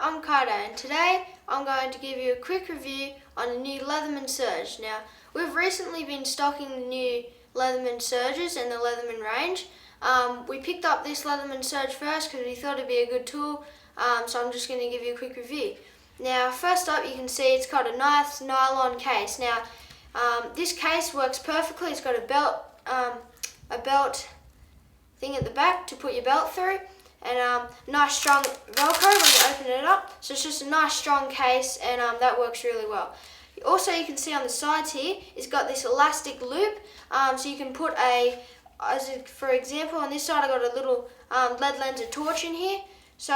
I'm Kaito and today I'm going to give you a quick review on the new Leatherman Surge. Now, we've recently been stocking the new Leatherman Surges in the Leatherman range. We picked up this Leatherman Surge first because we thought it'd be a good tool, so I'm just going to give you a quick review. Now, first up you can see it's got a nice nylon case. Now, this case works perfectly. It's got a belt thing at the back to put your belt through, and nice strong Velcro when you open it up. So it's just a nice strong case, and that works really well. Also, you can see on the sides here, it's got this elastic loop, so you can put for example, on this side I got a little lead lens torch in here. So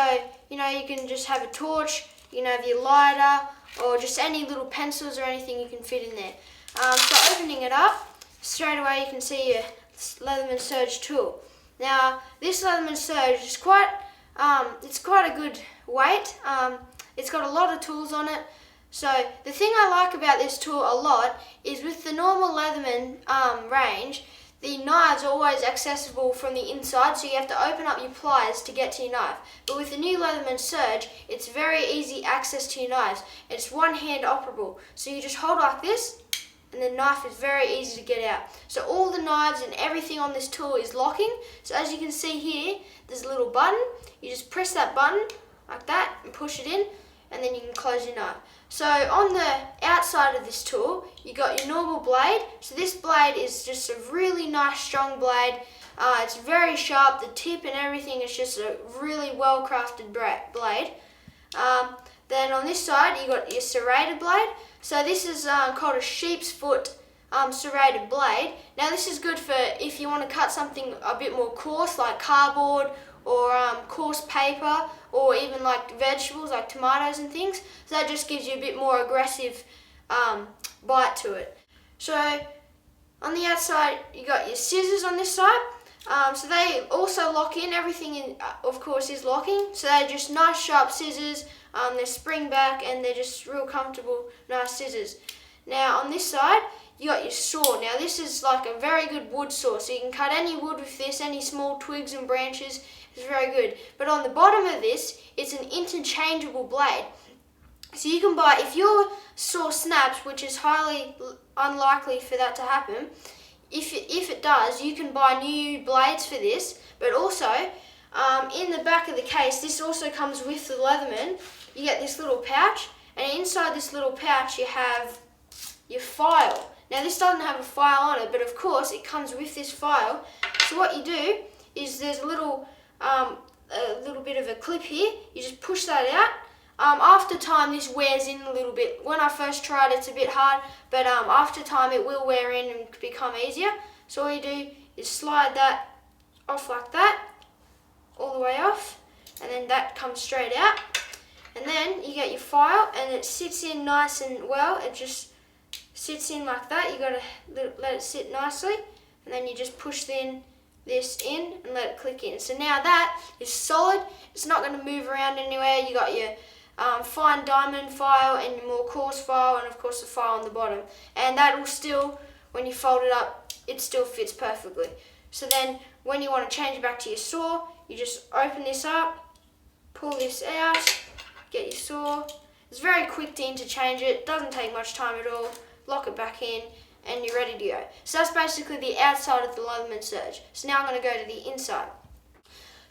you can just have a torch, you can have your lighter, or just any little pencils or anything you can fit in there. So opening it up, straight away you can see your Leatherman Surge tool. Now, this Leatherman Surge is quite a good weight. It's got a lot of tools on it. So the thing I like about this tool a lot is with the normal Leatherman range, the knives are always accessible from the inside, so you have to open up your pliers to get to your knife. But with the new Leatherman Surge, it's very easy access to your knives. It's one-hand operable, so you just hold like this, and the knife is very easy to get out. So all the knives and everything on this tool is locking. So as you can see here, there's a little button. You just press that button like that and push it in, and then you can close your knife. So on the outside of this tool, you got your normal blade. So this blade is just a really nice strong blade. It's very sharp. The tip and everything is just a really well crafted blade. Then on this side, you got your serrated blade. So this is called a sheep's foot serrated blade. Now this is good for if you want to cut something a bit more coarse, like cardboard or coarse paper, or even like vegetables like tomatoes and things. So that just gives you a bit more aggressive bite to it. So on the outside, you got your scissors on this side. So they also lock in. Everything, of course, is locking. So they're just nice sharp scissors. They're spring back and they're just real comfortable, nice scissors. Now on this side, you got your saw. Now this is like a very good wood saw, so you can cut any wood with this, any small twigs and branches. It's very good. But on the bottom of this, it's an interchangeable blade. So you can buy, if your saw snaps, which is highly unlikely for that to happen, if it does, you can buy new blades for this. But also, in the back of the case, this also comes with the Leatherman. You get this little pouch, and inside this little pouch you have your file. Now this doesn't have a file on it, but of course it comes with this file. So what you do is there's a little bit of a clip here. You just push that out. After time this wears in a little bit. When I first tried it's a bit hard, but after time it will wear in and become easier. So all you do is slide that off like that, all the way off, and then that comes straight out. And then you get your file, and it sits in nice and well. It just sits in like that. You got to let it sit nicely, and then you just push this in and let it click in. So now that is solid. It's not going to move around anywhere. You got your fine diamond file and your more coarse file, and of course the file on the bottom. And that will still, when you fold it up, it still fits perfectly. So then when you want to change it back to your saw, you just open this up, pull this out, get your saw. It's very quick to interchange it, doesn't take much time at all. Lock it back in and you're ready to go. So that's basically the outside of the Leatherman Surge. So now I'm going to go to the inside.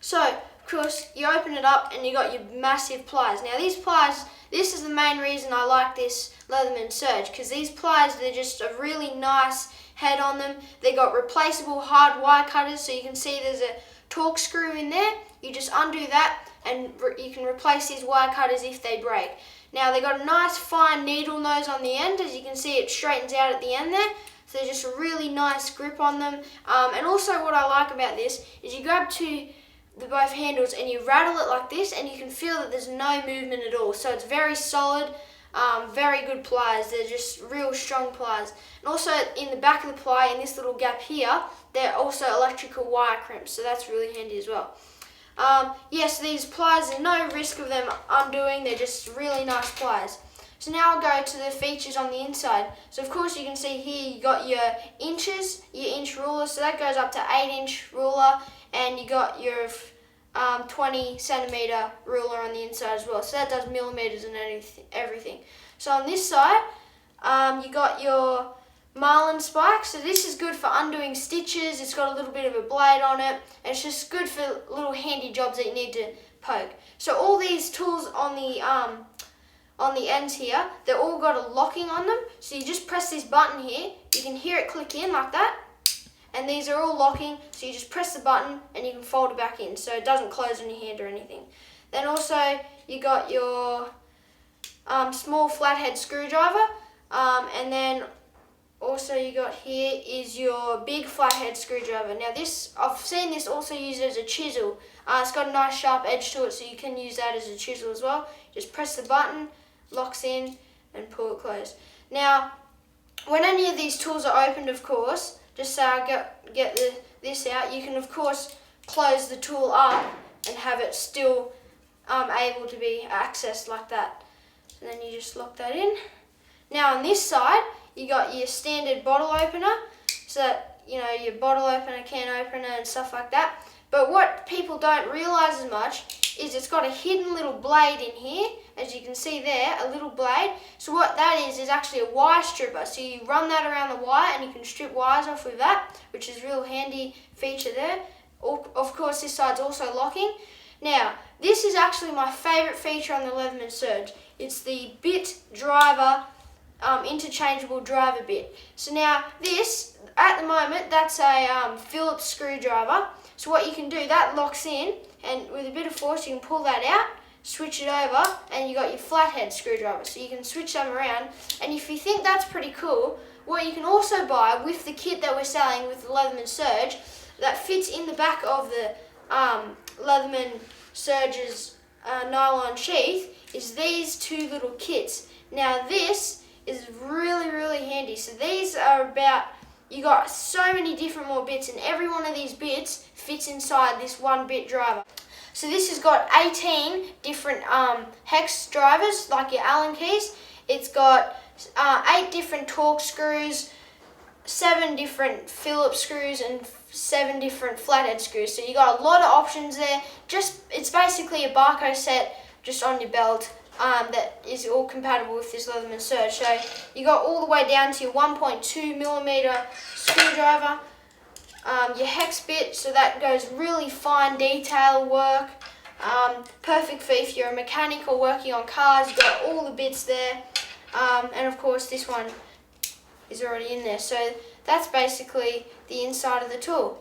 So of course you open it up and you got your massive pliers. Now these pliers, this is the main reason I like this Leatherman Surge, because these pliers, they're just a really nice head on them. They got replaceable hard wire cutters, so you can see there's a torque screw in there. You just undo that and you can replace these wire cutters if they break. Now they got a nice fine needle nose on the end. As you can see, it straightens out at the end there. So there's just a really nice grip on them. And also what I like about this is you grab both handles and you rattle it like this, and you can feel that there's no movement at all. So it's very solid, very good pliers. They're just real strong pliers. And also in the back of the ply, in this little gap here, they're also electrical wire crimps, so that's really handy as well. Yes, these pliers, there's no risk of them undoing. They're just really nice pliers. So now I'll go to the features on the inside. So of course you can see here you got your inches, your inch ruler. So that goes up to 8-inch ruler, and you got your 20 centimeter ruler on the inside as well. So that does millimeters and everything. So on this side, you got your marlin spike. So this is good for undoing stitches. It's got a little bit of a blade on it. And it's just good for little handy jobs that you need to poke. So all these tools on the ends here, they're all got a locking on them. So you just press this button here. You can hear it click in like that. And these are all locking, so you just press the button and you can fold it back in so it doesn't close on your hand or anything. Then also you got your small flathead screwdriver, and then also you got here is your big flathead screwdriver. Now this, I've seen this also used as a chisel. It's got a nice sharp edge to it, so you can use that as a chisel as well. Just press the button, locks in, and pull it closed. Now, when any of these tools are opened, of course, just so I get this out, you can of course close the tool up and have it still able to be accessed like that. And then you just lock that in. Now on this side, you got your standard bottle opener, so that, you know, your bottle opener, can opener and stuff like that. But what people don't realise as much is it's got a hidden little blade in here, as you can see there, a little blade. So what that is actually a wire stripper. So you run that around the wire and you can strip wires off with that, which is a real handy feature there. Of course, this side's also locking. Now, this is actually my favourite feature on the Leatherman Surge. It's the bit driver, interchangeable driver bit. So now this, at the moment, that's a Phillips screwdriver. So what you can do, that locks in, and with a bit of force you can pull that out, switch it over, and you got your flathead screwdriver. So you can switch them around. And if you think that's pretty cool, what you can also buy with the kit that we're selling with the Leatherman Surge, that fits in the back of the Leatherman Surge's nylon sheath, is these two little kits. Now this is really, really handy. So these are about, you got so many different more bits, and every one of these bits fits inside this one bit driver. So this has got 18 different hex drivers, like your Allen keys. It's got 8 different Torx screws, 7 different Phillips screws, and 7 different flathead screws. So you got a lot of options there. It's basically a Barco set just on your belt that is all compatible with this Leatherman Surge. So you got all the way down to your 1.2 millimeter screwdriver, your hex bit, so that goes really fine detail work. Perfect for if you're a mechanic or working on cars. You've got all the bits there, and of course this one is already in there. So that's basically the inside of the tool.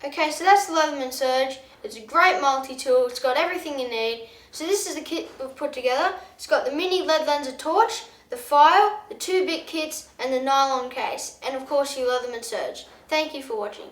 Okay, so that's the Leatherman Surge. It's a great multi-tool. It's got everything you need. So this is the kit we've put together. It's got the mini lead lenser torch, the file, the 2-bit kits, and the nylon case, and of course your Leatherman Surge. Thank you for watching.